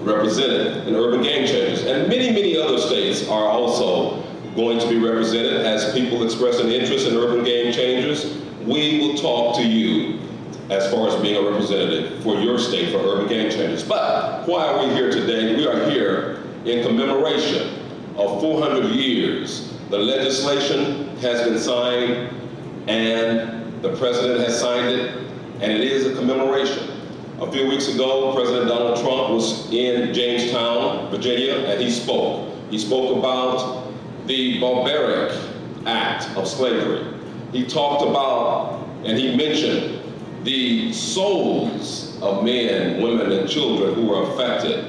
represented in urban game changers. And many other states are also going to be represented as people express an interest in urban game changers. We will talk to you as far as being a representative for your state for urban game changers. But why are we here today? We are here in commemoration of 400 years. The legislation has been signed and the president has signed it, and it is a commemoration. A few weeks ago, President Donald Trump was in Jamestown, Virginia, and he spoke. He spoke about the barbaric act of slavery. He talked about, and he mentioned, the souls of men, women, and children who were affected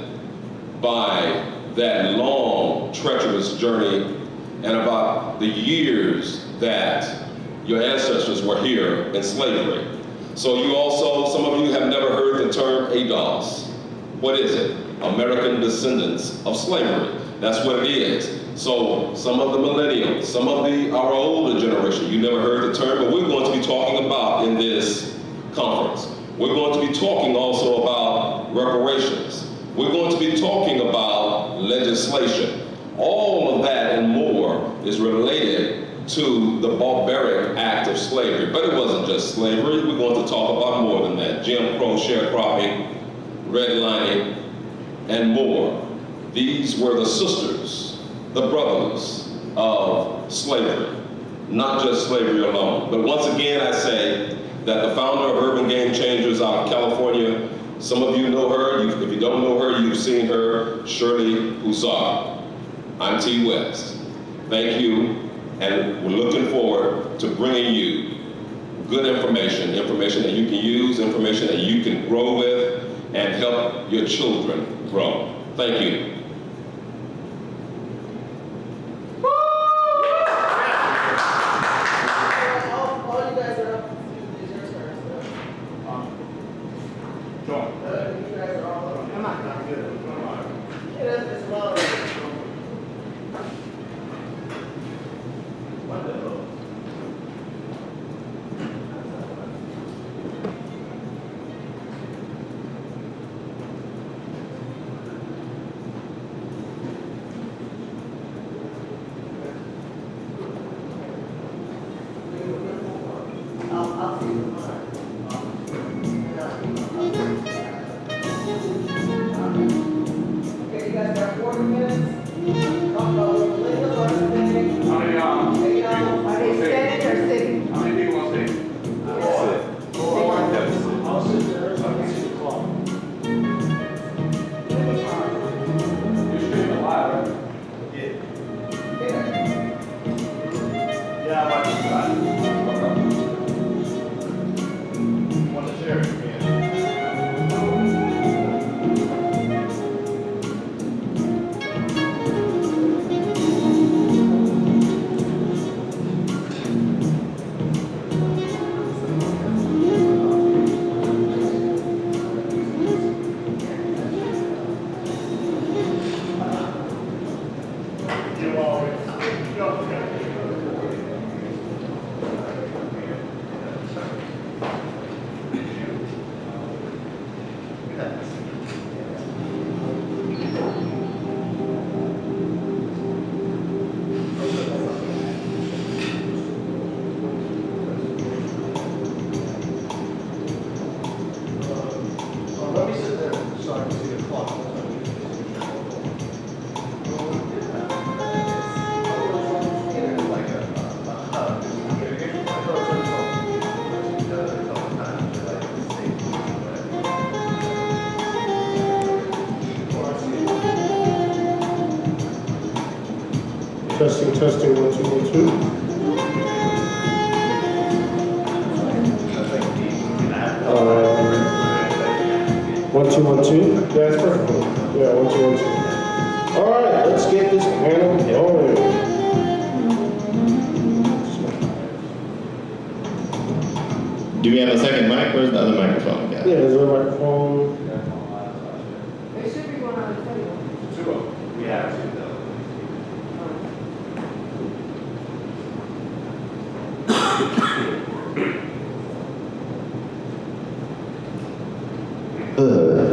by that long, treacherous journey, and about the years that your ancestors were here in slavery. So you also, some of you have never heard the term ADOS. What is it? American Descendants of Slavery. That's what it is. So some of the millennials, some of our older generation, you never heard the term, but we're going to be talking about in this conference. We're going to be talking also about reparations. We're going to be talking about legislation. All of that and more is related to the barbaric act of slavery. But it wasn't just slavery. We're going to talk about more than that. Jim Crow, sharecropping, redlining, and more. These were the sisters, the brothers of slavery, not just slavery alone. But once again, I say that the founder of Urban Game Changers out of California, some of you know her. If you don't know her, you've seen her, Shirley Hussar. I'm T. West. Thank you. And we're looking forward to bringing you good information that you can use, information that you can grow with, and help your children grow. Thank you. Testing, 1, 2, 1, 2. 1, 2, 1, 2. Yeah, that's perfect. Yeah, 1, 2, 1, 2. All right, let's get this panel going. Do we have a second mic? Where's the other microphone? Yeah, there's a microphone. There should be one on the table. Two. We have two.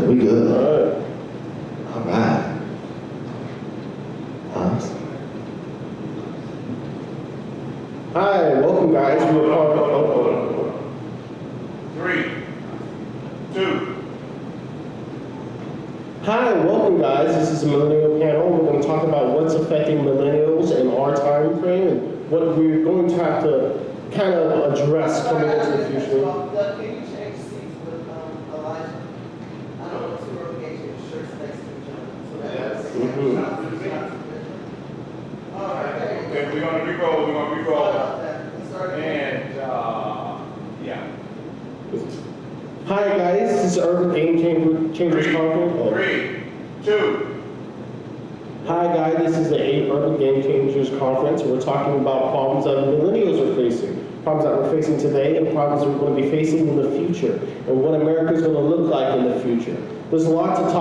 We good. All right. Hi, welcome guys. We're part of, 3, 2. Hi, welcome guys. This is the Millennial Panel. We're going to talk about what's affecting millennials in our time frame and what we're going to have to kind of address coming into the future. Doug, can you change seats with Elijah? I don't want to relegates your shirts next to each other. So that all right. Okay, we're gonna re-roll, Sorry about that. Let's start again. And, yeah. Hi guys, this is Urban Game Changers Conference. 3, 2. Hi guys, this is the Urban Game Changers Conference. We're talking about problems that millennials are facing, problems that we're facing today, and problems we're going to be facing in the future, and what America is going to look like in the future. There's lots of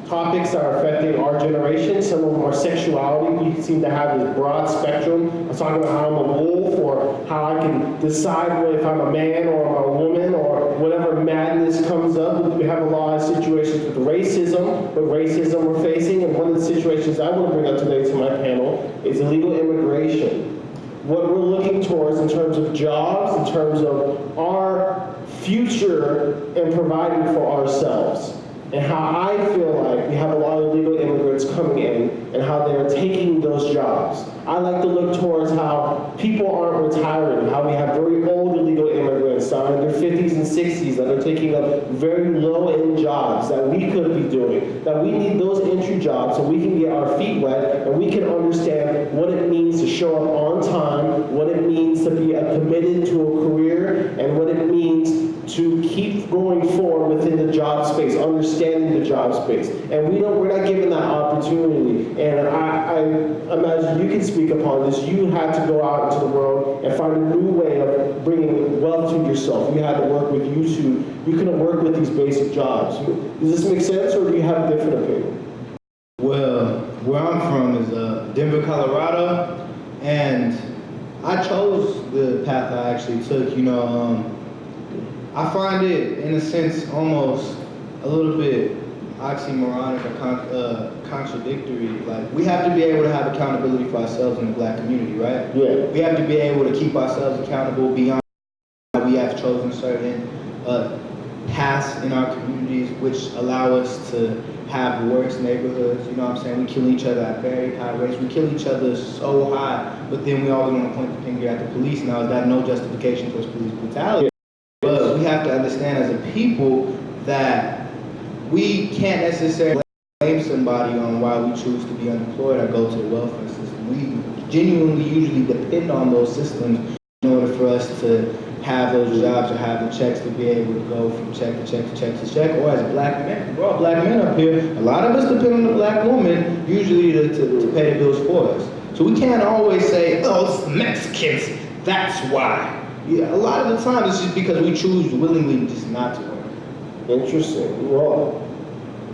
topics that are affecting our generation. Some of them are sexuality. We seem to have this broad spectrum. I was talking about how I'm a wolf, or how I can decide if I'm a man or I'm a woman, or whatever madness comes up. We have a lot of situations with racism, we're facing, and one of the situations I want to bring up today to my panel is illegal immigration. What we're looking towards in terms of jobs, in terms of our future and providing for ourselves. And how I feel like we have a lot of illegal immigrants coming in and how they're taking those jobs. I like to look towards how people aren't retiring, how we have very old illegal immigrants that are in their 50s and 60s that are taking up very low-end jobs that we could be doing, that we need those entry jobs so we can get our feet wet and we can understand what it means to show up on time, what it means to be committed to a career, and what it means to keep going forward within the job space, understanding the job space. And we're not given that opportunity. And I imagine you can speak upon this. You had to go out into the world and find a new way of bringing wealth to yourself. You had to work with YouTube. You couldn't work with these basic jobs. Does this make sense, or do you have a different opinion? Well, where I'm from is Denver, Colorado, and I chose the path I actually took. I find it, in a sense, almost a little bit oxymoronic or contradictory. Like, we have to be able to have accountability for ourselves in the black community, right? Yeah. We have to be able to keep ourselves accountable beyond we have chosen certain paths in our communities which allow us to have worse neighborhoods. You know what I'm saying? We kill each other at very high rates. We kill each other so high, but then we always want to point the finger at the police. Now, is that no justification towards police brutality? Yeah. But we have to understand as a people that we can't necessarily blame somebody on why we choose to be unemployed or go to the welfare system. We genuinely usually depend on those systems in order for us to have those jobs or have the checks to be able to go from check to check to check to check. Or as black men, we're all black men up here. A lot of us depend on the black woman usually to pay the bills for us. So we can't always say, oh, it's the Mexicans, that's why. Yeah, a lot of the time it's just because we choose willingly just not to work. Interesting. Well,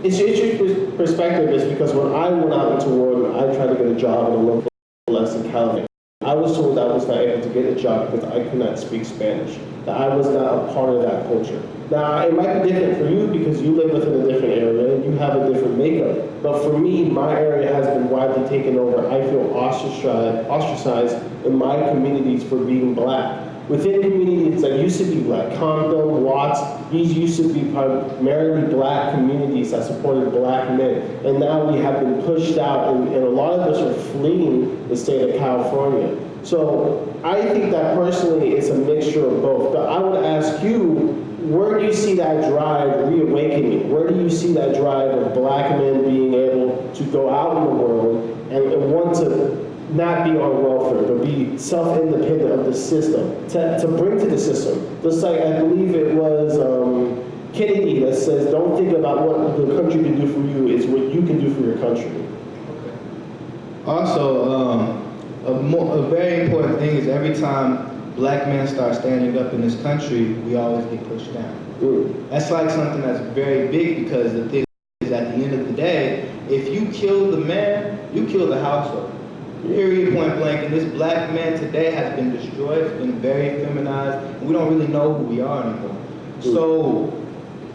it's interesting perspective is because when I went out into the world and I tried to get a job in a local less in California, I was told I was not able to get a job because I could not speak Spanish, that I was not a part of that culture. Now, it might be different for you because you live within a different area and you have a different makeup. But for me, my area has been widely taken over. I feel ostracized in my communities for being black. Within communities that used to be black, Compton, Watts, these used to be primarily black communities that supported black men. And now we have been pushed out, and a lot of us are fleeing the state of California. So I think that personally it's a mixture of both. But I would ask you, where do you see that drive reawakening? Where do you see that drive of black men being able to go out in the world and want to not be on welfare, but be self-independent of the system, to bring to the system? Just like I believe it was Kennedy that says, don't think about what the country can do for you, it's what you can do for your country. Also, a very important thing is every time black men start standing up in this country, we always get pushed down. That's like something that's very big because the thing is at the end of the day, if you kill the man, you kill the household. Period, point blank. And this black man today has been destroyed, it's been very feminized, and we don't really know who we are anymore. So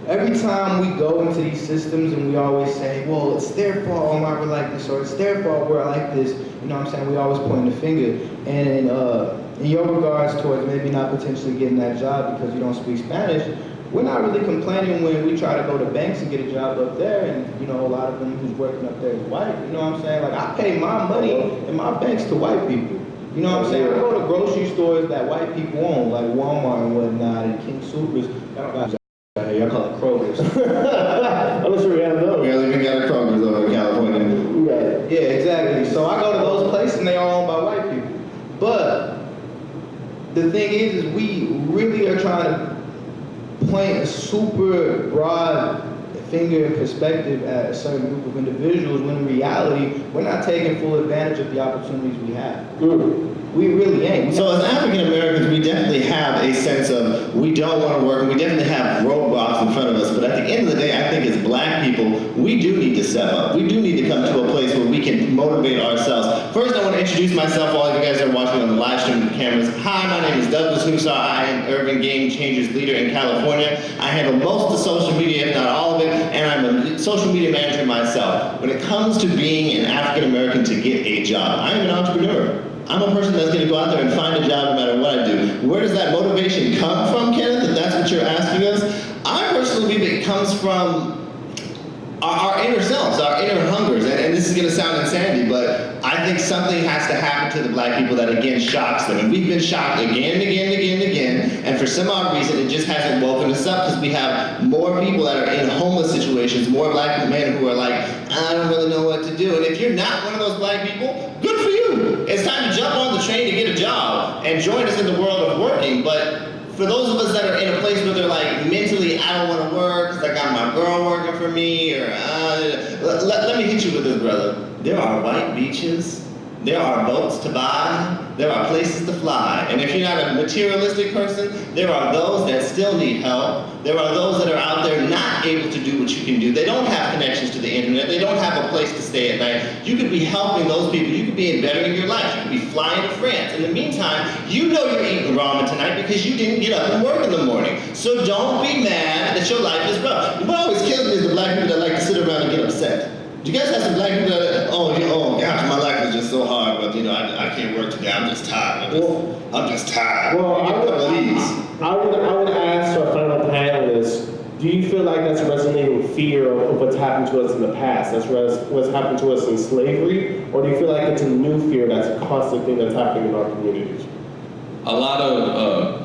every time we go into these systems and we always say, well, it's their fault why we're like this, or it's their fault we're like this, you know what I'm saying? We always point the finger. And in your regards towards maybe not potentially getting that job because you don't speak Spanish, we're not really complaining when we try to go to banks and get a job up there, and you know, a lot of them who's working up there is white, you know what I'm saying? Like, I pay my money in my banks to white people. You know what I'm saying? I go to grocery stores that white people own, like Walmart and whatnot, and King Supers. Y'all call it Kroger's. I'm not sure we have We those. haven't even got a Kroger's over in California. Right. Yeah, exactly. So I go to those places and they are owned by white people. But the thing is we really are trying to point a super broad finger and perspective at a certain group of individuals when in reality, we're not taking full advantage of the opportunities we have. We really ain't. So as African Americans, we definitely have a sense of we don't want to work, and we definitely have roadblocks in front of us. But at the end of the day, I think as Black people, we do need to step up. We do need to come to a place where we can motivate ourselves. First, I want to introduce myself. All of you guys are watching on the live stream with the cameras. Hi, my name is Douglas Hussar. I am Urban Game Changers leader in California. I handle most of the social media, if not all of it, and I'm a social media manager myself. When it comes to being an African American to get a job, I am an entrepreneur. I'm a person that's going to go out there and find a job no matter what I do. Where does that motivation come from, Kenneth, if that's what you're asking us? I personally believe it comes from our inner selves, our inner hungers. And this is going to sound insanity, but I think something has to happen to the Black people that, again, shocks them. And we've been shocked again and again and again and again. And for some odd reason, it just hasn't woken us up because we have more people that are in homeless situations, more Black men who are like, I don't really know what to do. And if you're not one of those Black people, good for you. It's time to jump on the train to get a job and join us in the world of working. But for those of us that are in a place where they're like, mentally, I don't want to work because I got my girl working for me, or let me hit you with this, brother. There are white beaches. There are boats to buy. There are places to fly. And if you're not a materialistic person, there are those that still need help. There are those that are out there not able to do what you can do. They don't have connections to the internet. They don't have a place to stay at night. You could be helping those people. You could be bettering your life. You could be flying to France. In the meantime, you know you're eating ramen tonight because you didn't get up and work in the morning. So don't be mad that your life is rough. What always kills me is the Black people that like to sit around and get upset. Do you guys have some Black people that, oh gosh, my life is just so hard, but you know, I can't work today, I'm just tired. I'm just tired. Well, I would ask our final panelists, do you feel like that's resonating fear of what's happened to us in the past? That's what's happened to us in slavery? Or do you feel like it's a new fear that's a constant thing that's happening in our communities? A lot of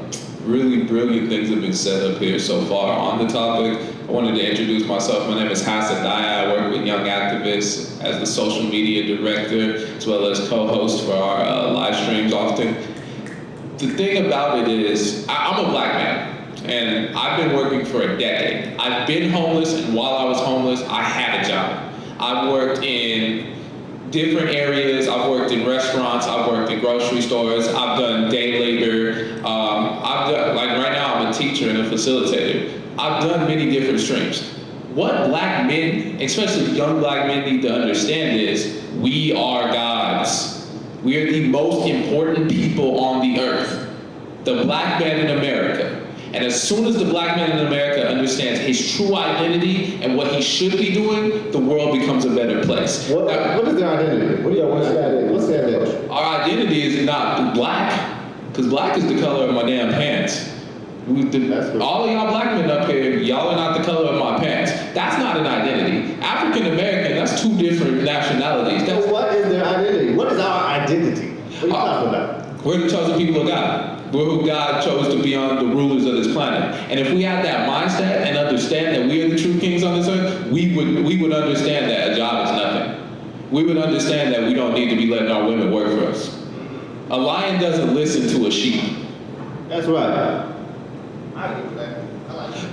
really brilliant things have been said up here so far on the topic. I wanted to introduce myself. My name is Hassan Daya. I work with young activists as the social media director, as well as co-host for our live streams often. The thing about it is, I'm a Black man, and I've been working for a decade. I've been homeless, and while I was homeless, I had a job. I've worked in different areas. I've worked in restaurants. I've worked in grocery stores. I've done day labor. I've done, like right now, I'm a teacher and a facilitator. I've done many different streams. What Black men, especially young Black men, need to understand is we are gods. We are the most important people on the earth. The Black man in America. And as soon as the Black man in America understands his true identity and what he should be doing, the world becomes a better place. What is their identity? What's their identity? Our identity is not Black, because Black is the color of my damn pants. All of y'all Black men up here, y'all are not the color of my pants. That's not an identity. African American, that's two different nationalities. So what is their identity? What is our identity? What are you talking about? We're the chosen people of God. We're who God chose to be on the rulers of this planet. And if we had that mindset and understand that we are the true kings on this earth, we would understand that a job is nothing. We would understand that we don't need to be letting our women work for us. A lion doesn't listen to a sheep. That's right.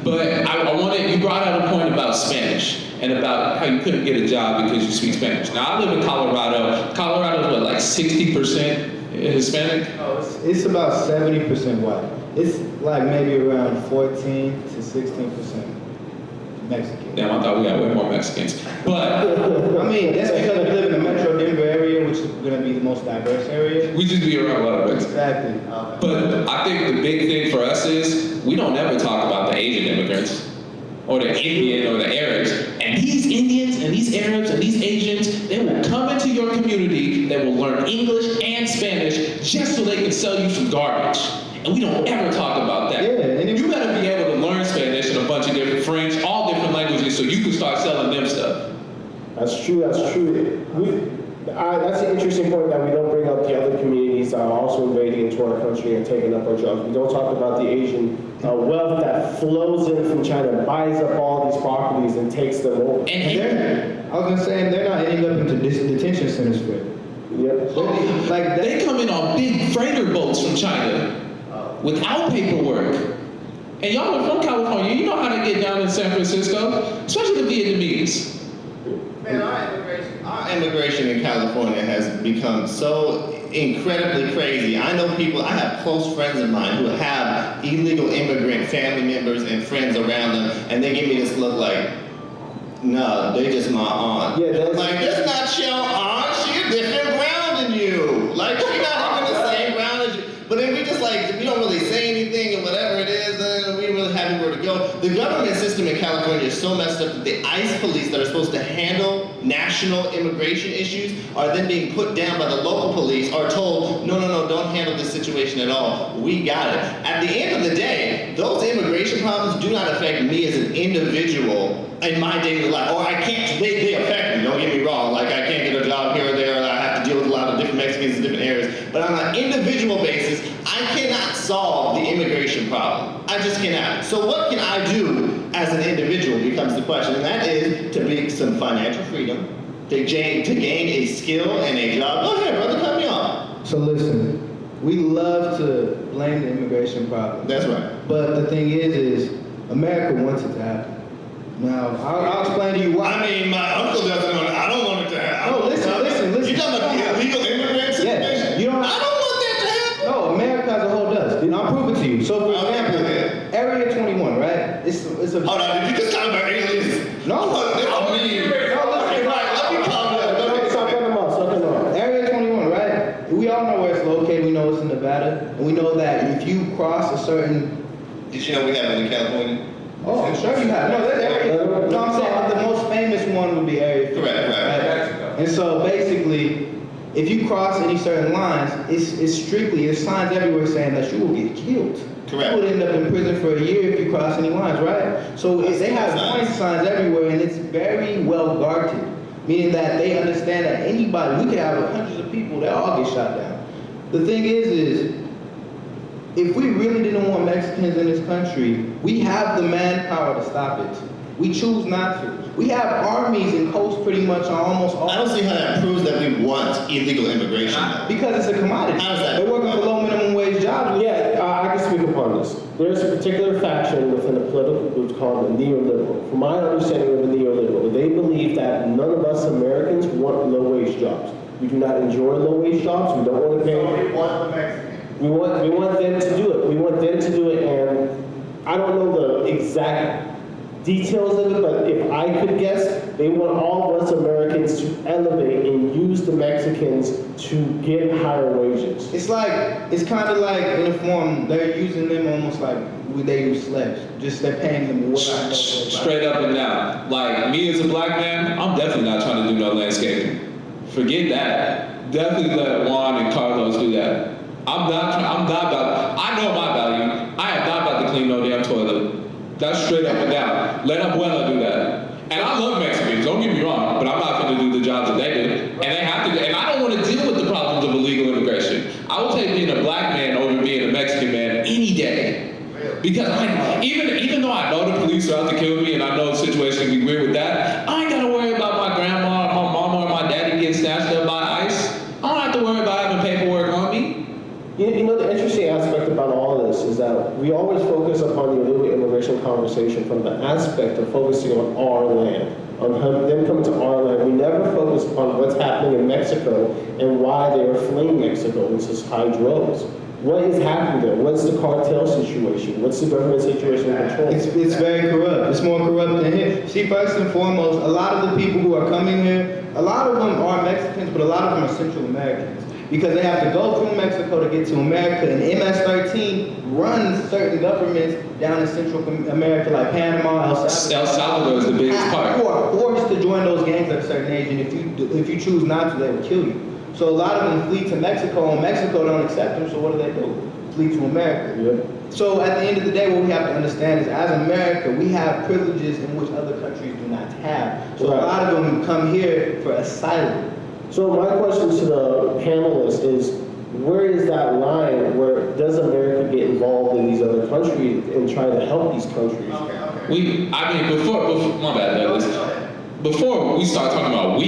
But I wanted, you brought out a point about Spanish and about how you couldn't get a job because you speak Spanish. Now, I live in Colorado. Colorado is what, like 60% Hispanic? Oh, it's about 70% white. It's like maybe around 14 to 16% Mexican. Damn, I thought we had way more Mexicans. But I mean, that's because we live in the Metro Denver area, which is going to be the most diverse area. we just be around a lot of Mexicans. Exactly. But I think the big thing for us is we don't ever talk about the Asian immigrants. or the Indian or the Arabs. And these Indians and these Arabs and these Asians, they will come into your community, they will learn English and Spanish just so they can sell you some garbage. And we don't ever talk about that. Yeah, and You gotta be able to learn Spanish and a bunch of different French, all different languages, so you can start selling them stuff. That's true, that's true. That's an interesting point that we don't bring up the other communities that are also invading into our country and taking up our jobs. We don't talk about the Asian wealth that flows in from China, buys up all these properties and takes them over. I was gonna say, they're not ending up into detention centers for it. Yep. Like They come in on big freighter boats from China without paperwork. And y'all are from California, you know how to get down in San Francisco, especially the Vietnamese. Man, our immigration in California has become so incredibly crazy. I know people, I have close friends of mine who have illegal immigrant family members and friends around them, and they give me this look like, no, they just my aunt. Yeah, that's like, that's not your aunt, she a different brown than you. Like, she not even the same brown as you. But then we just like, we don't really say anything and whatever it is, then we really have anywhere to go. The government system in California is so messed up that the ICE police that are supposed to handle national immigration issues are then being put down by the local police, are told, no, don't handle this situation at all. We got it. At the end of the day, those immigration problems do not affect me as an individual in my daily life. Or I can't, they affect me, don't get me wrong. Like I can't get a job here or there, or I have to deal with a lot of different Mexicans in different areas. But on an individual basis, I cannot solve the immigration problem. I just cannot. So what can I do as an individual becomes the question. And that is to make some financial freedom, to gain a skill and a job. Go ahead, brother, cut me off. So listen, we love to blame the immigration problem. That's right. But the thing is America wants it to happen. Now, I'll explain to you why. I mean, my uncle doesn't want it. I don't want it to happen. No, listen. You talking about the illegal immigrant situation? Yes, you don't. I don't want that to happen. No, America as a whole does. I'll prove it to you. So, for Okay, example, go ahead. Area 21, right? It's a. Hold on, did you just talk about aliens? No. Area 21, right? We all know where it's located. We know it's in Nevada, and we know that if you cross a certain. Did you know we have it in California? Oh, I'm sure you have. No, that's area. No, I'm saying the most famous one would be Area 50. Correct. And so basically, if you cross any certain lines, it's strictly, there's signs everywhere saying that you will get killed. Correct. You would end up in prison for a year if you cross any lines, right? So they have warning signs everywhere, and it's very well guarded, meaning that they understand that anybody, we could have hundreds of people that all get shot down. The thing is if we really didn't want Mexicans in this country, we have the manpower to stop it. We choose not to. We have armies and coasts pretty much on almost all. I don't see how that proves that we want illegal immigration. Because it's a commodity. How is that? They're working for low minimum wage jobs. Yeah, I can speak upon this. There's a particular faction within the political group called the neoliberal. From my understanding of the neoliberal, they believe that none of us Americans want low-wage jobs. We do not enjoy low-wage jobs. We don't want to pay. So we want the Mexicans. We want them to do it. We want them to do it, and I don't know the exact details of it, but if I could guess, they want all of us Americans to elevate and use the Mexicans to get higher wages. It's kind of like in a form, they're using them almost like they use slaves. Just they're paying them what I know. Straight up and down. Like me as a black man, I'm definitely not trying to do no landscaping. Forget that. Definitely let Juan and Carlos do that. I'm not about, I know my value. I am not about to clean no damn toilet. That's straight up and down. Let Abuela do that. And I love Mexicans, don't get me wrong, but I'm not going to do the jobs that they do. And they have to, and I don't want to deal with the problems of illegal immigration. I will take being a black man over being a Mexican man any day. Because even though I know the police are out to kill me and I know the situation can be weird with that, I ain't got to worry about my grandma, or my mama, or my daddy getting snatched up by ICE. I don't have to worry about having paperwork on me. You know, the interesting aspect about all of this is that we always focus upon the illegal immigration conversation from the aspect of focusing on our land, on them coming to our land. We never focus upon what's happening in Mexico and why they are fleeing Mexico, which is high drugs. What is happening there? What's the cartel situation? What's the government situation in control? It's very corrupt. It's more corrupt than here. See, first and foremost, a lot of the people who are coming here, a lot of them are Mexicans, but a lot of them are Central Americans. because they have to go through Mexico to get to America, and MS-13 runs certain governments down in Central America like Panama, El Salvador. El Salvador is the biggest part. You are forced to join those gangs at a certain age, and if you choose not to, they will kill you. So a lot of them flee to Mexico, and Mexico don't accept them, so what do? Flee to America. Yeah. So at the end of the day, what we have to understand is, as America, we have privileges in which other countries do not have. So Right. a lot of them come here for asylum. So my question to the panelists is, where is that line where does America get involved in these other countries and try to help these countries? Before my bad, Douglas. Before we start talking about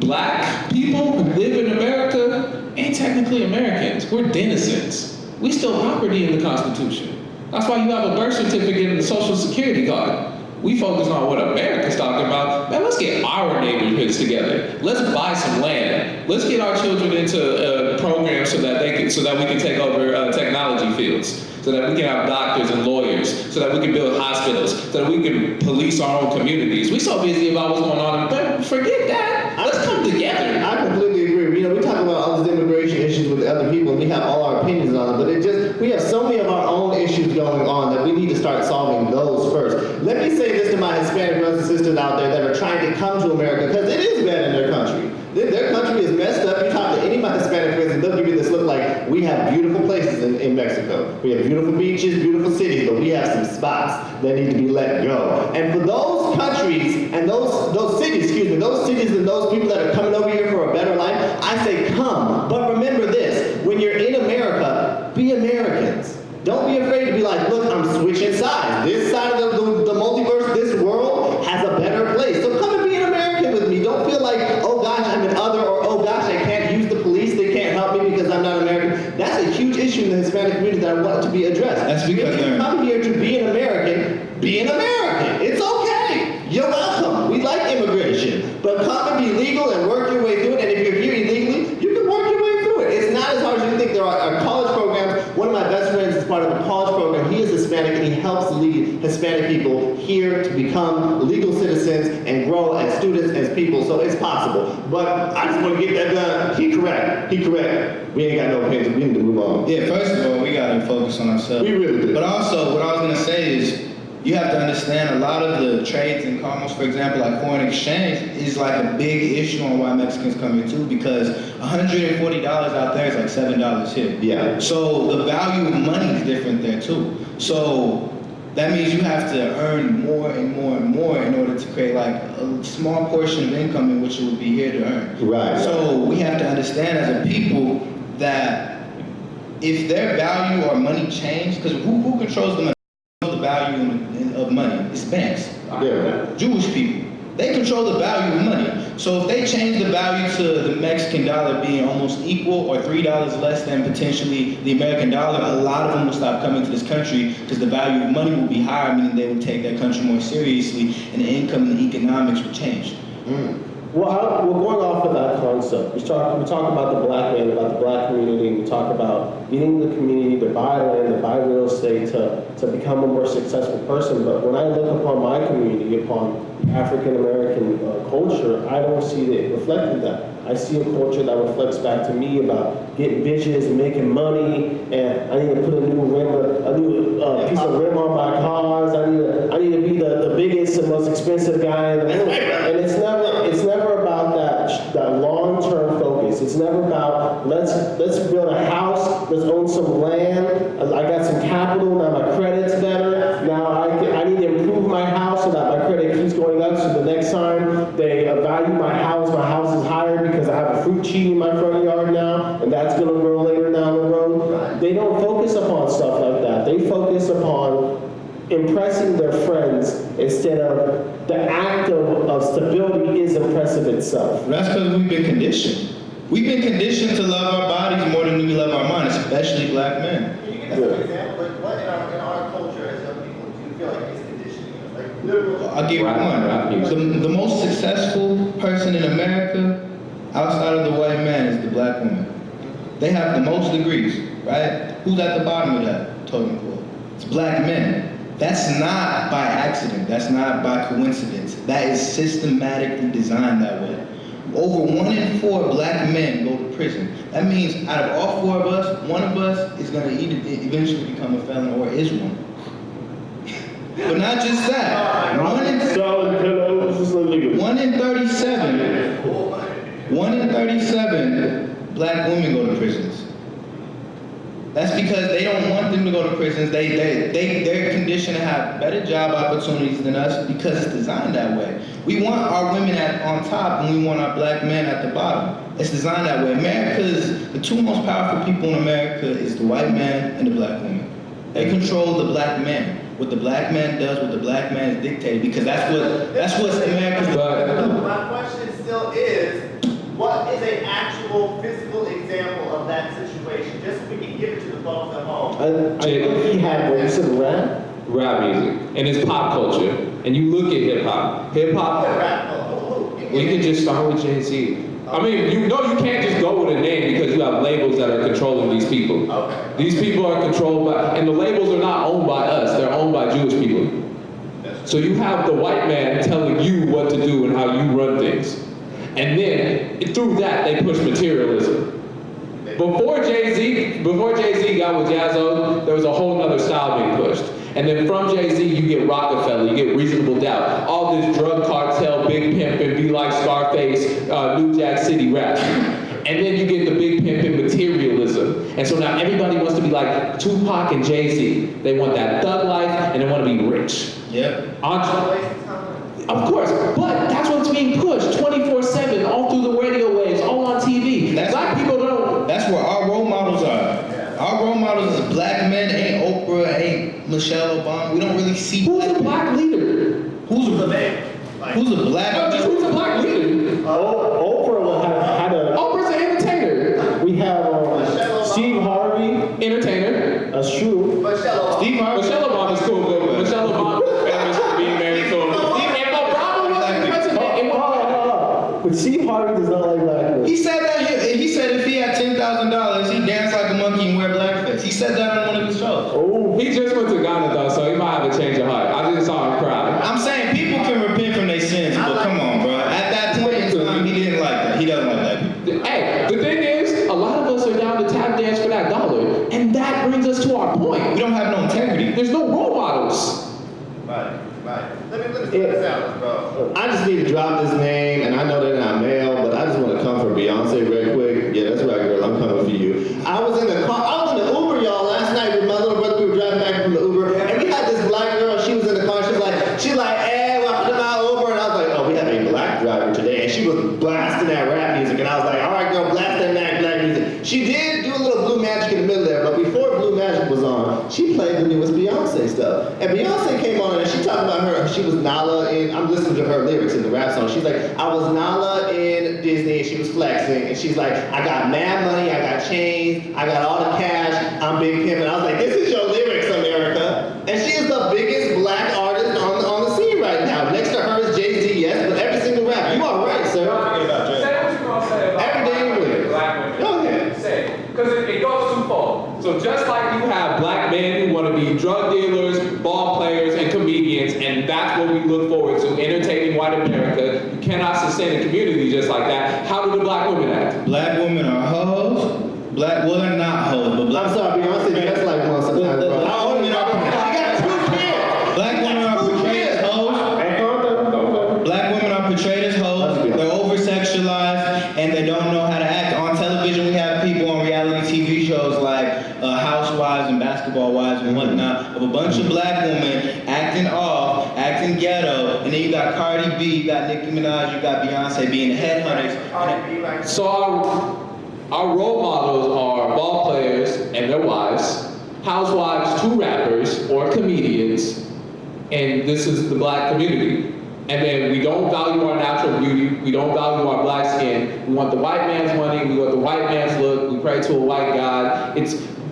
black people who live in America ain't technically Americans. We're denizens. We still property in the Constitution. That's why you have a birth certificate and a Social Security card. We focus on what America's talking about. Man, let's get our neighborhoods together. Let's buy some land. Let's get our children into programs so that we can take over technology fields, so that we can have doctors and lawyers, so that we can build hospitals, so that we can police our own communities. We so busy about what's going on, but forget that. Let's come together. I completely agree. We talk about all these immigration issues with other people, and we have all our opinions on them, but we have so many of our own issues going on that we need to start solving those first. Let me say this to my Hispanic brothers and sisters out there that are trying to come to America, because it is bad in their country. Their country is messed up. You talk to any of my Hispanic friends, and they'll give you this look like, we have beautiful places in Mexico. We have beautiful beaches, beautiful cities, but we have some spots that need to be let go. And for those countries and those cities and those people that are coming over here for a better life, I say come. But remember this, when you're in America, be Americans. Don't be afraid to be like, look, I'm switching sides. This side of the multiverse, this world has a better place. So come and be an American with me. Don't feel like, oh gosh, I'm an other, or oh gosh, I can't use the police. They can't help me because I'm not American. That's a huge issue in the Hispanic community that I want to be addressed. That's because if you come here to be an American, be an American. It's okay. You're welcome. We like immigration. But come and be legal and work your way through it. And if you're here illegally, you can work your way through it. It's not as hard as you think. There are college programs. One of my best friends is part of a college program. He is Hispanic, and he helps lead Hispanic people here to become legal citizens and grow as students, as people. So it's possible. But I just want to get that done. He correct. We ain't got no opinions. We need to move on. Yeah, first of all, we gotta focus on ourselves. We really do. But also, what I was gonna say is, you have to understand a lot of the trades and commerce, for example, like foreign exchange, is like a big issue on why Mexicans come here too, because $140 out there is like $7 here. Yeah. So the value of money is different there too. So that means you have to earn more and more and more in order to create like a small portion of income in which you would be here to earn. Right. So we have to understand as a people that if their value or money change, because who controls the value of money? It's banks. Yeah. Jewish people. They control the value of money. So if they change the value to the Mexican dollar being almost equal or $3 less than potentially the American dollar, a lot of them will stop coming to this country because the value of money will be higher, meaning they will take their country more seriously, and the income and the economics will change. Well, we're going off of that concept. We talk about the black man, about the black community, and we talk about getting the community to buy land, to buy real estate, to become a more successful person. But when I look upon my community, upon African American culture, I don't see it reflected that. I see a culture that reflects back to me about getting bitches and making money, and I need to put a new piece of rim on my cars. I need to be the biggest and most expensive guy in the room. And it's never about that long-term focus. It's never about let's build a house, let's own some land. I got some capital, now my credit's better. Now I need to improve my house so that my credit keeps going up, so the next time they value my house is higher because I have a fruit tree in my front yard now, and that's gonna grow later down the road. They don't focus upon stuff like that. They focus upon impressing their friends instead of the act of stability is impressive itself. That's because we've been conditioned. We've been conditioned to love our bodies more than we love our minds, especially black men. Can you give us an example? Like, what in our culture as young people do you feel like is conditioning? Like, literally. I'll give you one. The most successful person in America outside of the white man is the black woman. They have the most degrees, right? Who's at the bottom of that totem pole? It's black men. That's not by accident. That's not by coincidence. That is systematically designed that way. Over 1 in 4 black men go to prison. That means out of all 4 of us, 1 of us is going to either eventually become a felon or is one. But not just that. 1 in 37 black women go to prisons. That's because they don't want them to go to prisons. They're conditioned to have better job opportunities than us because it's designed that way. We want our women on top and we want our black men at the bottom. It's designed that way. The 2 most powerful people in America is the white man and the black woman. They control the black man. What the black man does, what the black man is dictated, because that's what America's about. My question still is, what is an actual physical example of that situation? Just so we can give it to the folks at home. I think he had what you said, Rap music, and it's pop culture. And you look at hip hop. We can just start with Jay-Z. I mean, you can't just go with a name because you have labels that are controlling these people. Okay. These people are controlled by, and the labels are not owned by us, they're owned by Jewish people. So you have the white man telling you what to do and how you run things. And then, through that, they push materialism. Before Jay-Z got with Jazzo, there was a whole nother style being pushed. And then from Jay-Z, you get Rockefeller, you get Reasonable Doubt. All this drug cartel, Big Pimpin', Be Like Scarface, New Jack City rap. And then you get the Big Pimpin' materialism. And so now everybody wants to be like Tupac and Jay-Z. They want that thug life and they want to be rich. Yep. Of course, but that's what's being pushed 24/7, all through the radio waves, all on TV. Black people don't. That's where our role models are. Our role models is black men. Ain't Oprah, ain't Michelle Obama. We don't really see. Who's a black leader? Who's a black? Who's a black leader? Oprah had a. Oprah's an entertainer. We have Steve Harvey. Entertainer. That's true. Steve Harvey. Michelle Obama's cool, but Michelle Obama is famous for being married to him. If Obama wasn't president, it would. But Steve Harvey does not like black women. He said if he had $10,000, he'd dance like a monkey and wear blackface. He said that on one of his shows. Oh. He just went to Ghana though, so he might have a change of heart. I just saw him cry. I'm saying people can repent from their sins, but come on, bro. At that point in time, he didn't like that. He doesn't like black people. Hey, the thing is, a lot of us are down to tap dance for that dollar, and that brings us to our point. We don't have no integrity. There's no role models. Right. Let me see this out, bro. I just need to drop this name, and I know they're not male, but I just want to come for Beyonce real quick. Yeah, that's right, girl. I'm coming for you. I was in the Uber, y'all, last night with my little brother. We were driving back from the Uber, and we had this black girl. She was in the car. She's like, hey, welcome to my Uber. And I was like, oh, we have a black driver today. And she was blasting that rap music, and I was like, all right, girl, blast that black music. She did do a little Blue Magic in the middle there, but before Blue Magic was on, she played the newest Beyonce stuff. And Beyonce came on, and she talked about she was Nala in, I'm listening to her lyrics in the rap song. She's like, I was Nala in Disney, and she was flexing, and she's like, I got mad money, I got chains, I got all the cash, I'm Big Pimp. And I was like, this is your lyrics, America. And she is the biggest black artist on the scene right now. Next to her is Jay-Z, yes, but every single rap. You are right, sir. Say what you're gonna say about black women. Go ahead. Say it. Because it goes twofold. So just like you have black men who want to be drug dealers, ball players, and comedians, and that's what we look forward to, entertaining white America. You cannot sustain a community just like that. How do the black women act? Black women are hoes. Well, they're not hoes, but I'm sorry, Beyonce, that's like one sometimes, bro. black women are portrayed as hoes. Black women are portrayed as hoes. They're over-sexualized, and they don't know how to act. On television, we have people on reality TV shows like Housewives and Basketball Wives and whatnot, of a bunch of black women acting off, acting ghetto, and then you got Cardi B, you got Nicki Minaj, you got Beyonce being the headhunters. So our role models are ball players and their wives, housewives to rappers or comedians, and this is the black community. And then we don't value our natural beauty, we don't value our black skin, we want the white man's money, we want the white man's look, we pray to a white God.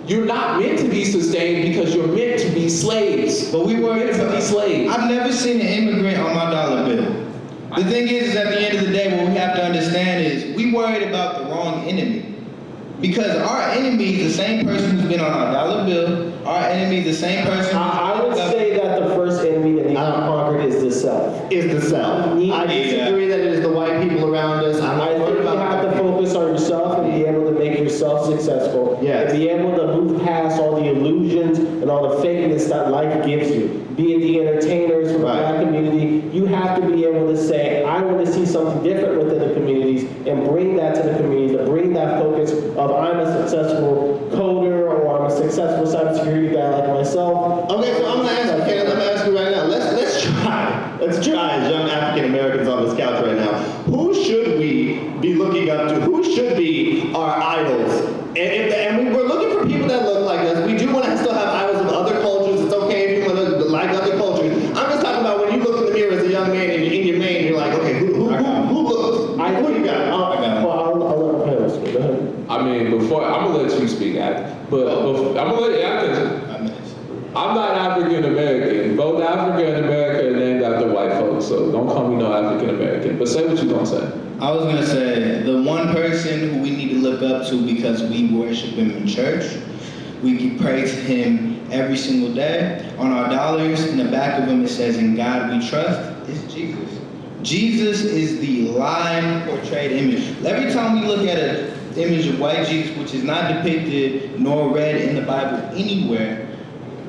You're not meant to be sustained because you're meant to be slaves. But we were meant to be slaves. I've never seen an immigrant on my dollar bill. The thing is at the end of the day, what we have to understand is we worried about the wrong enemy. Because our enemy is the same person who's been on our dollar bill. Our enemy is the same person. I would say that the first enemy that needs to be conquered is the self. Is the self. I disagree that it is the white people around us. I successful. Yes. And be able to move past all the illusions and all the fakeness that life gives you. Be it the entertainers from the Right. Black community, you have to be able to say, I want to see something different within the communities and bring that to the communities, to bring that focus of I'm a successful coder or I'm a successful cybersecurity guy like myself. Okay, so I'm gonna ask you, Kenneth, I'm gonna ask you right now. Let's try as young African Americans on this couch right now. Who should we be looking up to? Who should be our idols? We're looking for people that look like us. We do want to still have idols of other cultures. It's okay if you want to like other cultures. I'm just talking about when you look in the mirror as a young man and in your main, you're like, okay, who looks? Who you got? I'll let him play this. Go ahead. I mean, before I'm gonna let you speak, I'm gonna let you after. I'm not African American. Both Africa and America are named after white folks, so don't call me no African American. But say what you gonna say. I was gonna say the one person who we need to look up to because we worship him in church. We can pray to him every single day. On our dollars, in the back of them it says, "In God we trust." It's Jesus. Jesus is the live portrayed image. Every time we look at an image of white Jesus, which is not depicted nor read in the Bible anywhere,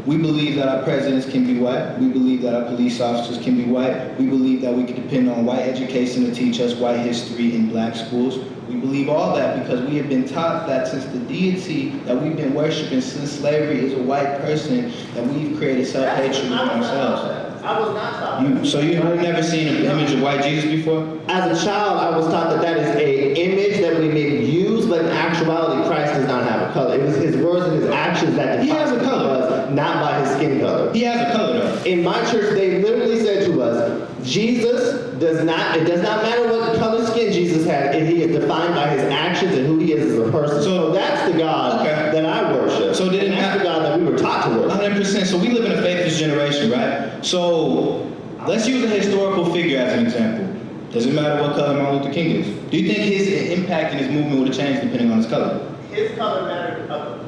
we believe that our presidents can be white. We believe that our police officers can be white. We believe that we can depend on white education to teach us white history in black schools. We believe all that because we have been taught that since the deity that we've been worshiping since slavery is a white person, that we've created self-hatred within ourselves. I was not taught. So you've never seen an image of white Jesus before? As a child, I was taught that is a image that we may use, but in actuality, Christ does not have a color. It was his words and his actions that He has a defined color. who he was, not by his skin color. He has a color though. In my church, they literally said to us, Jesus does not, it does not matter what color skin Jesus had, and he is defined by his actions and who he is as a person. So that's the God Okay. that I worship. So and that's the God that we were taught to worship. 100%. So we live in a faithless generation, right? So let's use a historical figure as an example. Doesn't matter what color Martin Luther King is. Do you think his impact and his movement would have changed depending on his color? His color mattered.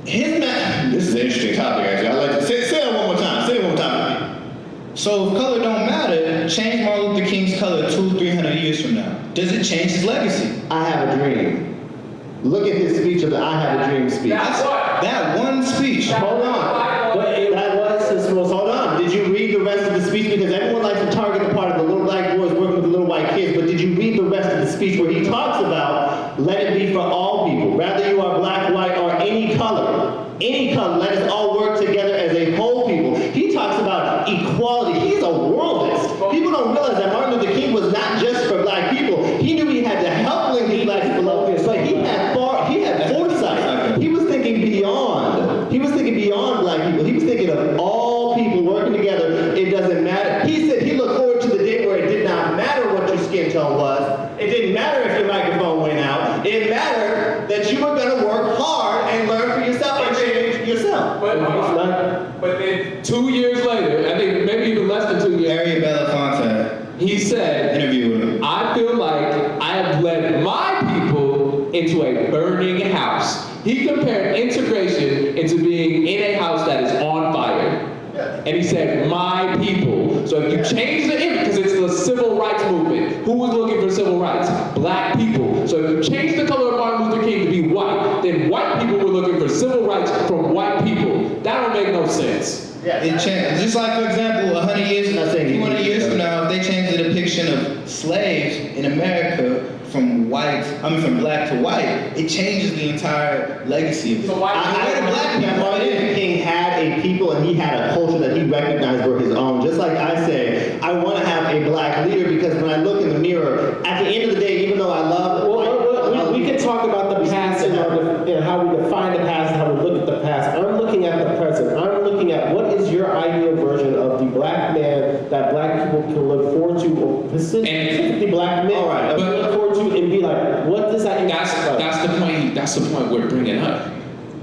This is an interesting topic, actually. I'd like to say it one more time. Say it one more time with me. So if color don't matter, change Martin Luther King's color 200-300 years from now. Does it change his legacy? I have a dream. Look at his speech of the I have a dream speech. That one speech. Hold on. That was his most, hold on. Did you read the rest of the speech? Because everyone likes to target the part of the little black boys working with the little white kids, but did you read the rest of the speech where he talks about let it be for all people, whether you are black, white, or any color, let us all work together as a whole people. He talks about equality. He's a worldist. People don't realize that Martin Luther King was not just for black people. He knew he had to help link these black people up, but he had foresight. He was thinking beyond. He was thinking beyond black people. He was thinking of all people working together. It doesn't matter. He said he looked forward to the day where it did not matter what your skin tone was. It didn't matter if your microphone went out. It mattered that you were going to work hard and learn for yourself and change yourself. But then 2 years later, I think maybe even less than 2 years, Harry Belafonte. he said, Interview with him. I feel like I have led my people into a burning house. He compared integration into being in a house that is on fire. And he said, my people. So if you change the image, because it's the civil rights movement. Who was looking for civil rights? Black people. So if you change the color of Martin Luther King to be white, then white people were looking for civil rights from white people. That don't make no sense. It changed. Just like, for example, 100 years, 200 years from now, if they change the depiction of slaves in America from black to white, it changes the entire legacy of it. So why I Martin Luther King had a people and he had a culture that he recognized were his own. Just like I say, I want to have a black leader because when I look in the mirror, at the end of the day, even though I love We can talk about the past and how we define the past and how we look at the past. I'm looking at the present. I'm looking at what is your ideal version of the black man that black people can look forward to, or specifically black men look forward to and be like, what does that That's the point we're bringing up.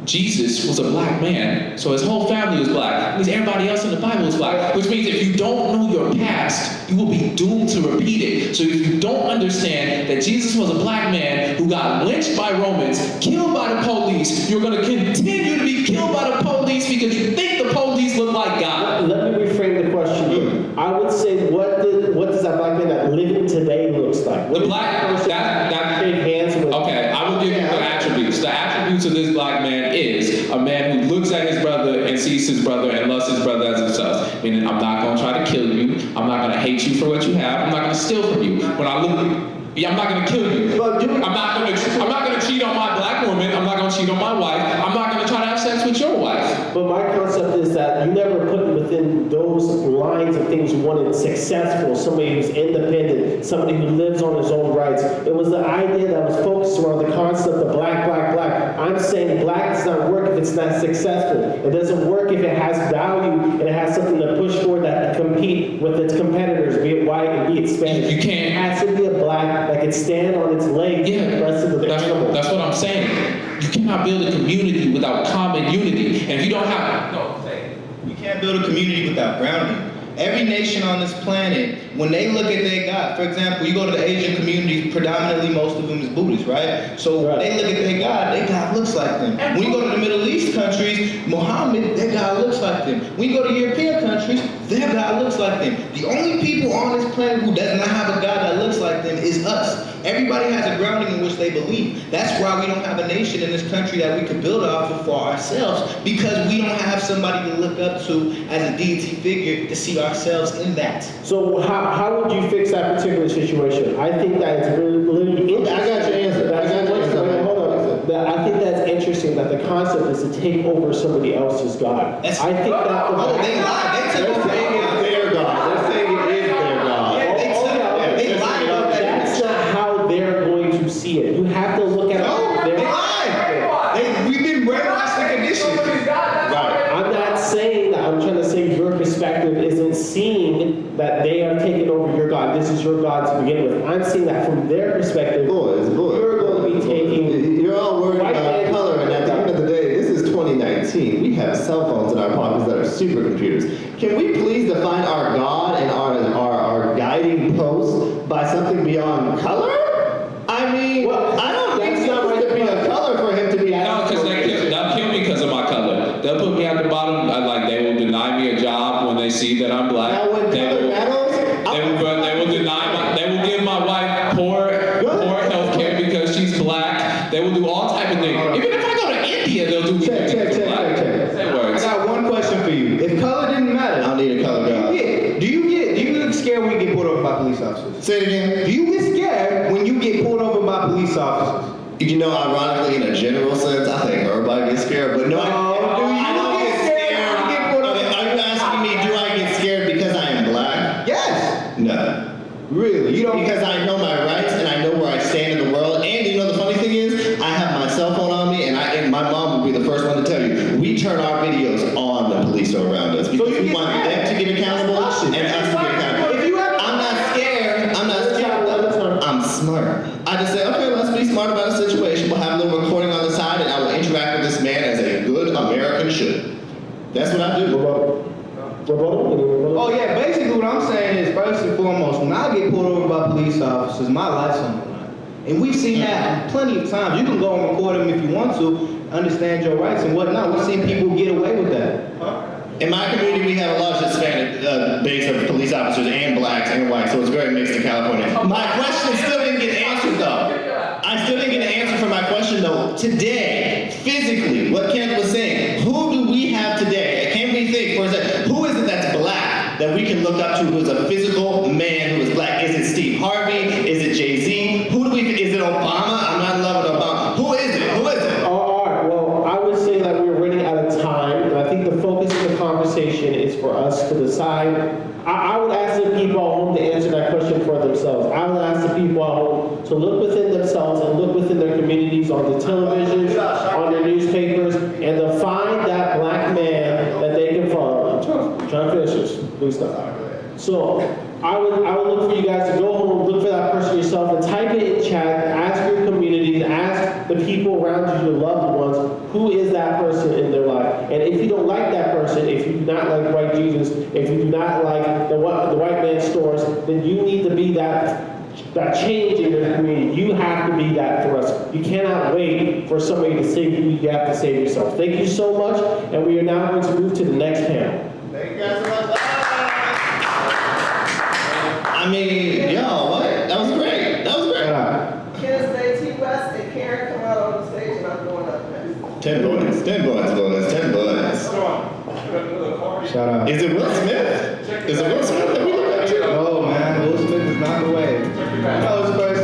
Jesus was a black man, so his whole family was black. That means everybody else in the Bible is black, which means if you don't know your past, you will be doomed to repeat it. So if you don't understand that Jesus was a black man who got lynched by Romans, killed by the police, you're going to continue to be killed by the police because you think the police look like God. Let me reframe the question. I would say, what does that black man that living today looks like? What The is black person that shake hands with? okay, I will give you the attributes. The attributes this black man is a man who looks at his brother and sees his brother and loves his brother as himself. Meaning, I'm not gonna try to kill you. I'm not gonna hate you for what you have. I'm not gonna steal from you. When I look, yeah, I'm not gonna kill you. I'm not gonna cheat on my black woman. I'm not gonna cheat on my wife. I'm not gonna try to have sex with your wife. But my concept is that you never put within those lines of things you wanted successful, somebody who's independent, somebody who lives on his own rights. It was the idea that was focused around the concept of black, black, black. I'm saying black does not work if it's not successful. It doesn't work if it has value and it has something to push forward that can compete with its competitors, be it white and be it Spanish. You can't. It has to be a black that can stand on its legs. Yeah, the rest of the that's what I'm saying. You cannot build a community without common unity. And if you don't have, You can't build a community without grounding. Every nation on this planet, when they look at their God, for example, you go to the Asian communities, predominantly most of them is Buddhist, right? So when they look at their God looks like them. When you go to the Middle East countries, Muhammad, their God looks like them. When you go to European countries, their God looks like them. The only people on this planet who does not have a God that looks like them is us. Everybody has a grounding in which they believe. That's why we don't have a nation in this country that we could build off of for ourselves, because we don't have somebody to look up to as a deity figure to see ourselves in that. So how would you fix that particular situation? I think that it's really interesting. I got your answer. Hold on. I think that's interesting that the concept is to take over somebody else's God. That's- I think that the They lied. They took over Their God. They're saying it is their God. Yeah, they lied about that. That's not how they're going to see it. You have to look at No, their- they lied. We've been brainwashed and conditioned. Right. I'm not saying that. I'm trying to say your perspective isn't seeing that they are taking over your God. This is your God to begin with. I'm seeing that from their perspective. Boys. You're going to be taking. You're all worried about color, and at the end of the day, this is 2019. We have cell phones in our pockets that are supercomputers. Can we please define our God and our guiding post by something beyond color? I mean, Well, I don't think that's not so. right. To be a color for him to be. no, because they'll kill me because of my color. They'll put me at the bottom. Like they will deny me a job when they see that I'm black. Now, when They color will, matters, they will deny my. They will give my wife poor health care because she's black. They will do all type of things. Even if I go to India, they'll do me Check. Say I words. got one question for you. If color didn't I matter, don't need a color God. do you get scared when you get pulled over by police officers? Say it again. Do you get scared when you get pulled over by police officers? You know, ironically, in a general sense, I think everybody gets scared, but no, I don't get scared. when you get pulled over? Okay, are you asking me, do I get scared because I am black? Yes. No. Really? You don't Because I know my rights and I know where I stand in the world. And you know the funny thing is, I have my cell phone on me, and my mom will be the first one to tell you, we turn our videos on the police are around us because you we get want scared. them to get accountable and us to get accountable. If you have- I'm not scared. I'm smart. I just say, okay, let's be smart about a situation. We'll have a little recording on the side, and I will interact with this man as a good American should. That's what I do. Oh yeah, basically what I'm saying is, first and foremost, when I get pulled over by police officers, my life's on the line. And we've seen that plenty of times. You can go and record them if you want to, understand your rights and whatnot. We've seen people get away with that. In my community, we have a large Hispanic base of police officers and blacks and whites, so it's very mixed in California. My question still didn't get answered, though. I still didn't get an answer for my question, though. Today, physically, what Kent was saying, who do we have today? Can we think for a second, who is it that's black that we can look up to who is a physical man who is black? Is it Steve Harvey? Is it Jay-Z? Is it Obama? I'm not in love with Obama. Who is it? All right. Well, I would say that we're running out of time, and I think the focus of the conversation is for us to decide. I would ask the people at home to answer that question for themselves. I would ask the people at home to look within themselves and look within their communities, on the televisions, on their newspapers, and to find that black man that they can follow. I'm trying to finish this. Please stop. So I would look for you guys to go home, look for that person yourself, and type it in chat. Ask your communities, ask the people around you, your loved ones, who is that person in their life. And if you don't like that person, if you do not like white Jesus, if you do not like the white man stores, then you need to be that change in your community. You have to be that for us. You cannot wait for somebody to save you. You have to save yourself. Thank you so much, and we are now going to move to the next panel. Thank you guys so much. I mean, yo, what? That was great. Kenneth Day, T. West, and Karen come out on the stage, and I'm going up next. 10 boys, 10 boys, boys, 10 boys. Shout out. Is it Will Smith? Is it Will Smith that we look up to? Oh man, Will Smith is not the way. That was first.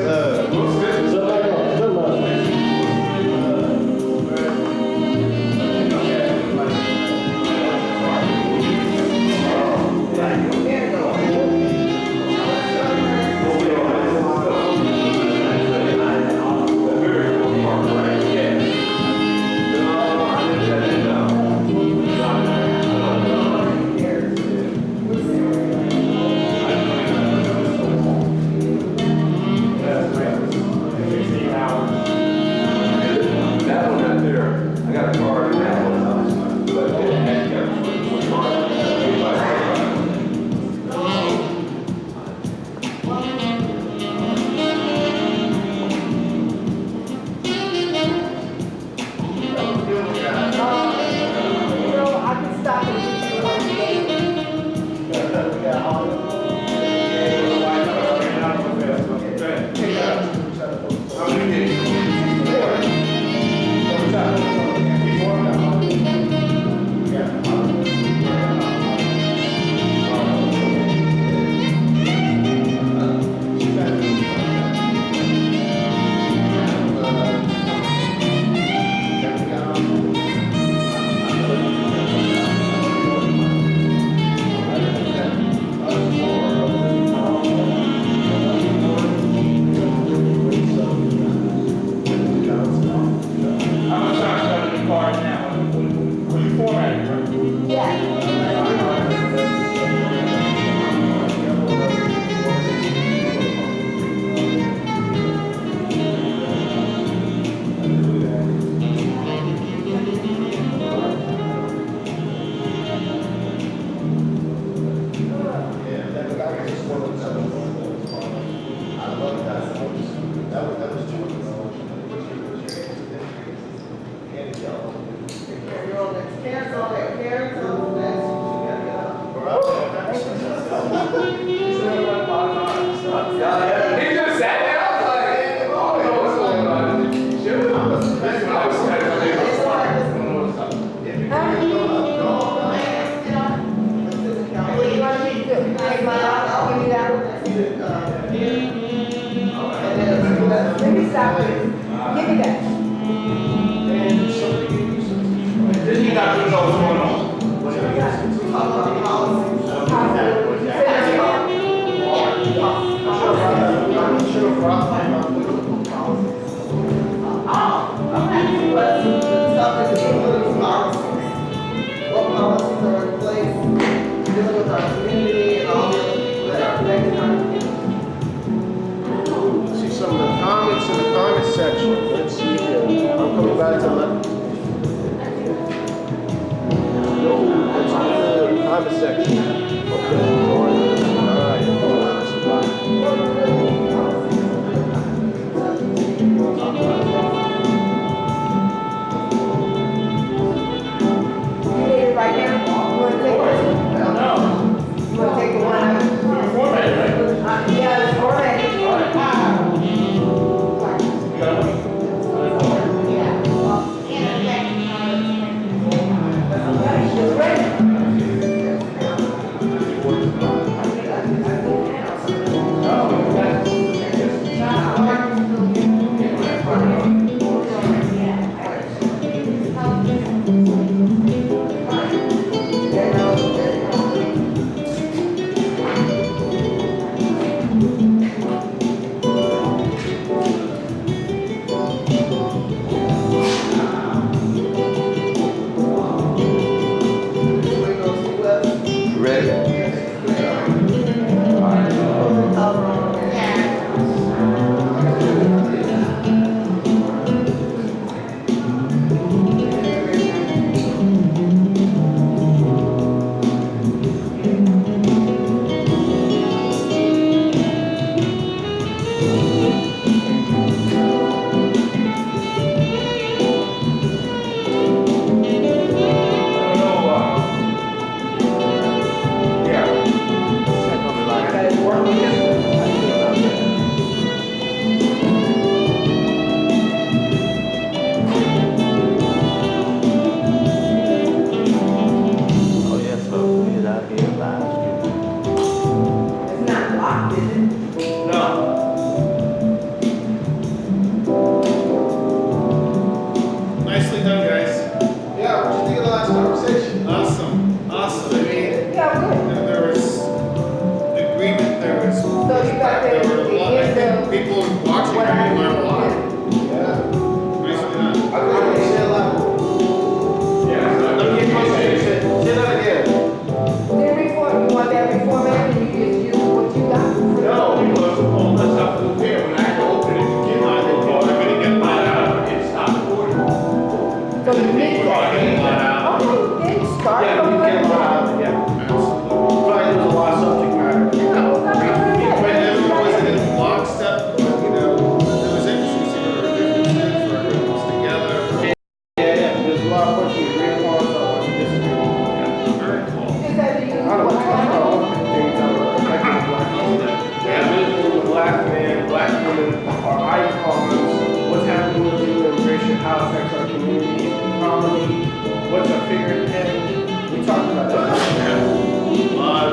figured, and we talked about that.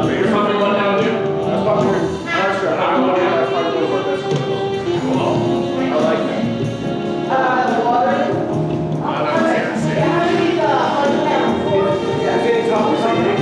You're coming one down there? That's why we're not sure how long that's probably going to work. That's cool. I like that. Water. Yeah, if it's all the same.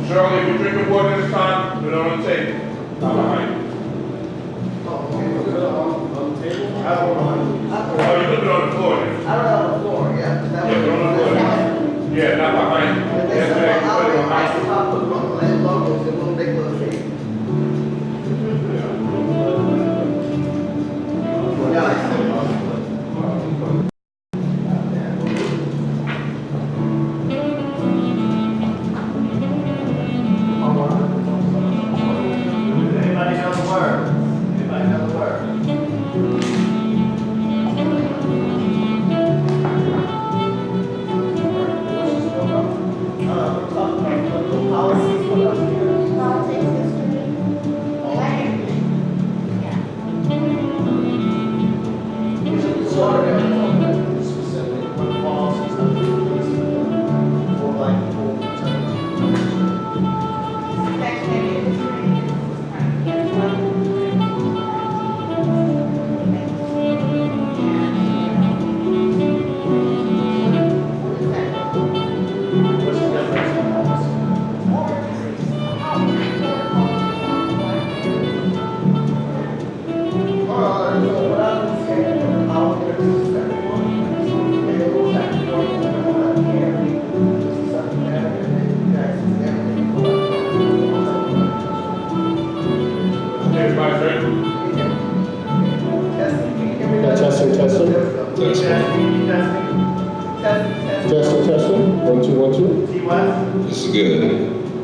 Shirley, if you're drinking water this time, put it on the table. Not behind you. Oh, you put it on the table? Oh, you put it on the floor then? I don't know, on the floor, yeah. Yeah, put it on the floor. Yeah, not behind you. If they Yes, said, ma'am, well, put it I'll behind you. put one of the logos and we'll make little cake. Anybody know the word? Anybody know the word? Policies for those years. Specific policies that we use for black people in terms of what's the difference in policy? What I would say, I'll get to the second one. And it goes back to what I'm carrying. This is something that you guys is everything. Everybody's ready? Testing, can you hear me? Yeah, testing, testing. There we go. Testing. Testing, testing. 1, 2, 1, 2. T. West, This is good.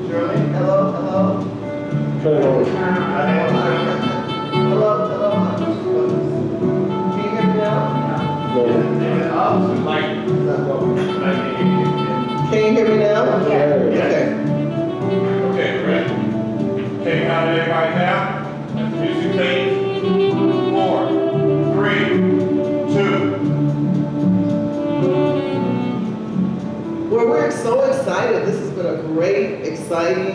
Shirley, hello, hello. Turn it on. Hello, hello. Can you hear me now? No. Can you hear me now? Yeah. Okay. Okay, ready? Okay, count everybody down. Let the music please. 4, 3, 2. Well, we're so excited. This has been a great, exciting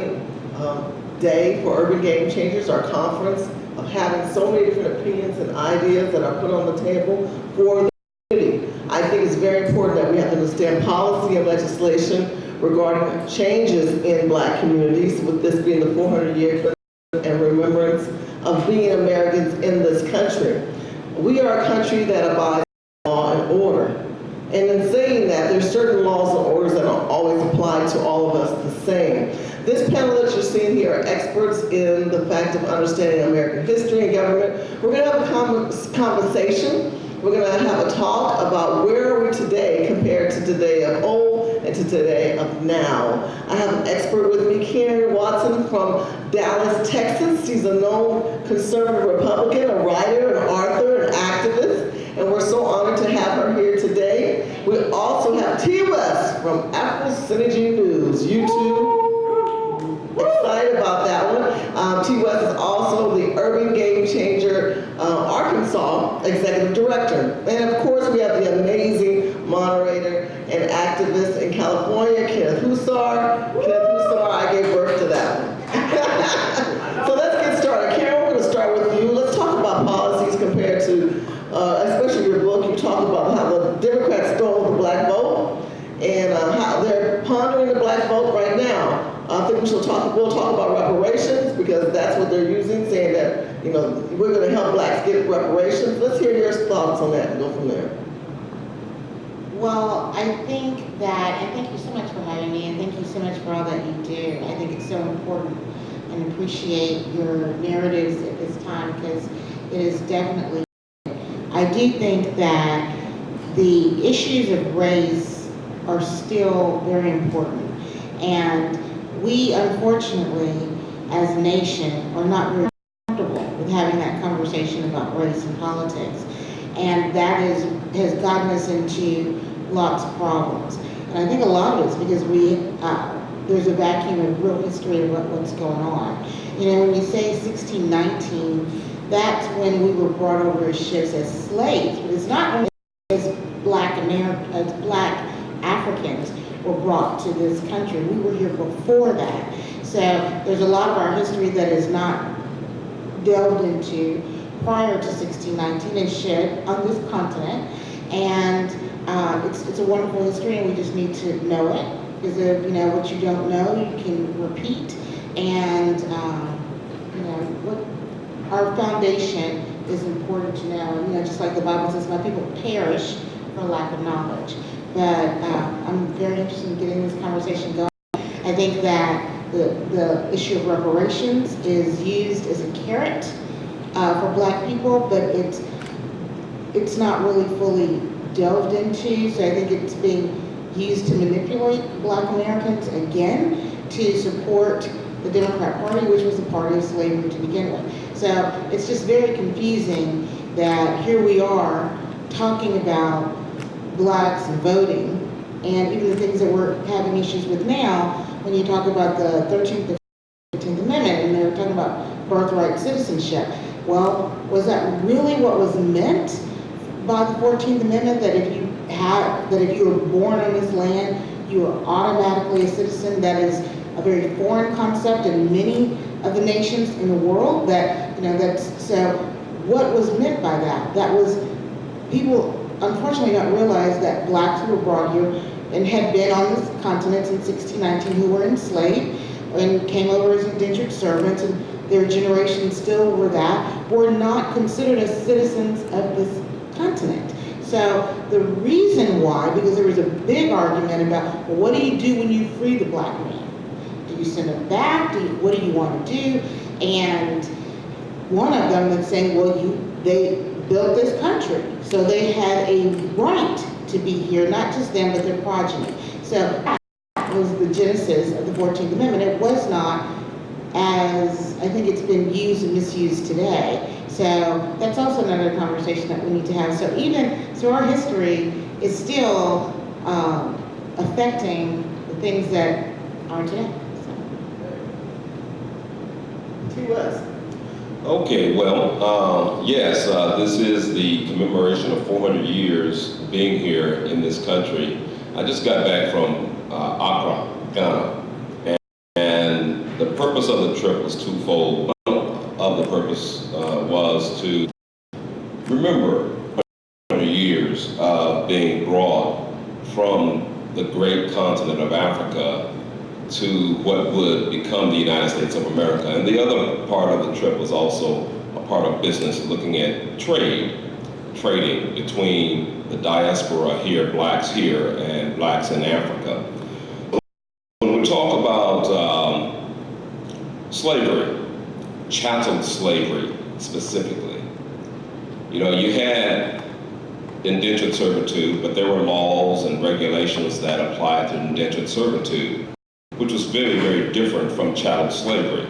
day for Urban Game Changers, our conference of having so many different opinions and ideas that are put on the table for the community. I think it's very important that we have to understand policy and legislation regarding changes in black communities, with this being the 400-year and remembrance of being Americans in this country. We are a country that abides by law and order. And in saying that, there's certain laws and orders that don't always apply to all of us the same. This panel that you're seeing here are experts in the fact of understanding American history and government. We're going to have a conversation. We're going to have a talk about where are we today compared to today of old, and to today of now. I have an expert with me, Karen Watson from Dallas, Texas. She's a known conservative Republican, a writer, an author, an activist, and we're so honored to have her here today. We also have T. West from Afro Synergy News, YouTube. Excited about that one. T. West is also the Urban Game Changer Arkansas Executive Director. And of course, we have the amazing moderator and activist in California, Kenneth Hussar. Kenneth Hussar, I gave birth to that one. So let's get started. Karen, we're going to start with you. Let's talk about policies compared to, especially your book. You talk about how the Democrats stole the black vote and how they're pondering the black vote right now. I think we'll talk about reparations because that's what they're using, saying that, you know, we're going to help blacks get reparations. Let's hear your thoughts on that and go from there. Well, I think that, and thank you so much for having me, and thank you so much for all that you do. I think it's so important and appreciate your narratives at this time because it is definitely, I do think that the issues of race are still very important. And we, unfortunately, as a nation, are not very comfortable with having that conversation about race and politics. And that has gotten us into lots of problems. And I think a lot of it's because there's a vacuum of real history of what's going on. You know, when you say 1619, that's when we were brought over as ships as slaves. But it's not when as black Africans were brought to this country. We were here before that. So there's a lot of our history that is not delved into prior to 1619 and should on this continent. And it's a wonderful history and we just need to know it. Because you know, what you don't know, you can repeat. And you know, what our foundation is important to know. You know, just like the Bible says, my people perish for lack of knowledge. But I'm very interested in getting this conversation going. I think that the issue of reparations is used as a carrot for black people, but it's not really fully delved into. So I think it's being used to manipulate black Americans again to support the Democrat Party, which was a party of slavery to begin with. So it's just very confusing that here we are talking about blacks and voting, and even the things that we're having issues with now, when you talk about the 13th and 15th Amendment, and they're talking about birthright citizenship. Well, was that really what was meant by the 14th Amendment, that if you were born on this land, you are automatically a citizen? That is a very foreign concept in many of the nations in the world. That, you know, so what was meant by that? That was people unfortunately don't realize that blacks who were brought here and had been on this continent in 1619 who were enslaved and came over as indentured servants, and their generation still were not considered as citizens of this continent. So the reason why, because there was a big argument about, well, what do you do when you free the black man? Do you send him back? What do you want to do? And one of them was saying, well, they built this country, so they had a right to be here, not just them, but their progeny. So that was the genesis of the 14th Amendment. It was not as, I think it's been used and misused today. So that's also another conversation that we need to have. So our history is still affecting the things that are today. T. West. Okay, well, yes, this is the commemoration of 400 years being here in this country. I just got back from Accra, Ghana, and the purpose of the trip was twofold. One of the purpose was to remember 400 years of being brought from the great continent of Africa to what would become the United States of America. And the other part of the trip was also a part of business, looking at trading between the diaspora here, blacks here, and blacks in Africa. When we talk about slavery, chattel slavery specifically, you know, you had indentured servitude, but there were laws and regulations that applied to indentured servitude, which was very, very different from chattel slavery.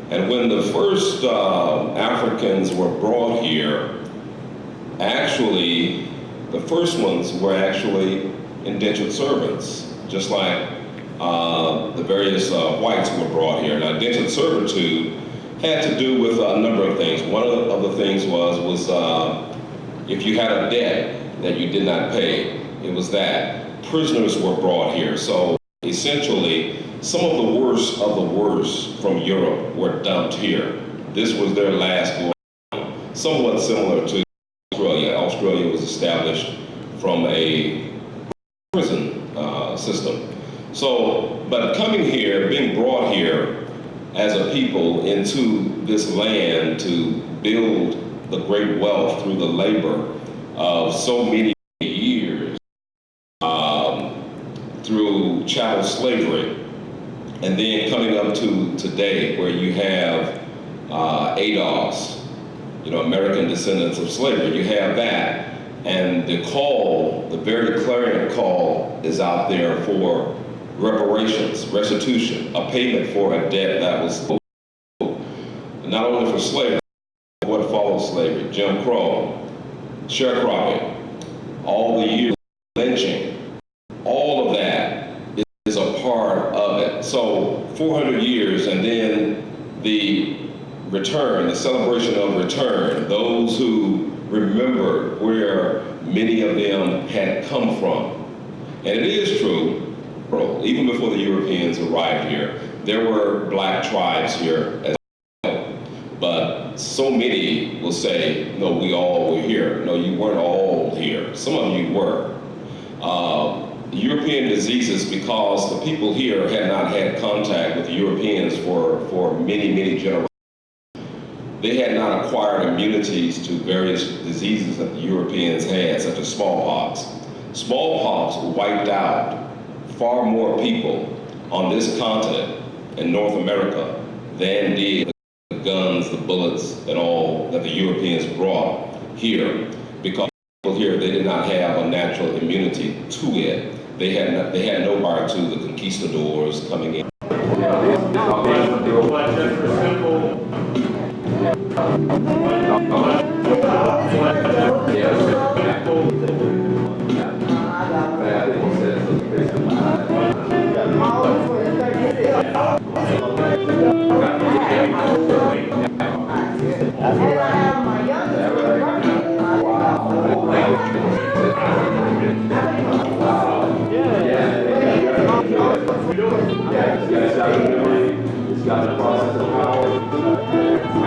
And when the first Africans were brought here, actually, the first ones were actually indentured servants, just like the various whites who were brought here. Now, indentured servitude had to do with a number of things. One of the things was if you had a debt that you did not pay, it was that. Prisoners were brought here. So essentially, some of the worst from Europe were dumped here. This was their last go. Somewhat similar to Australia. Australia was established from a prison system. So, but coming here, being brought here as a people into this land to build the great wealth through the labor of so many years, through chattel slavery, and then coming up to today where you have ADOS, American descendants of slavery, you have that. And the call, the very clarion call is out there for reparations, restitution, a payment for a debt that was not only for slavery, but what followed slavery, Jim Crow, sharecropping, all the years of lynching, all of that is a part of it. So 400 years, and then the return, the celebration of return, those who remember where many of them had come from. And it is true, even before the Europeans arrived here, there were black tribes here as well. But so many will say, no, we all were here. No, you weren't all here. Some of you were. European diseases, because the people here had not had contact with the Europeans for many, many generations. They had not acquired immunities to various diseases that the Europeans had, such as smallpox. Smallpox wiped out far more people on this continent in North America than did the guns, the bullets, and all that the Europeans brought here, because people here, they did not have a natural immunity to it. They had no bar to the conquistadors coming in.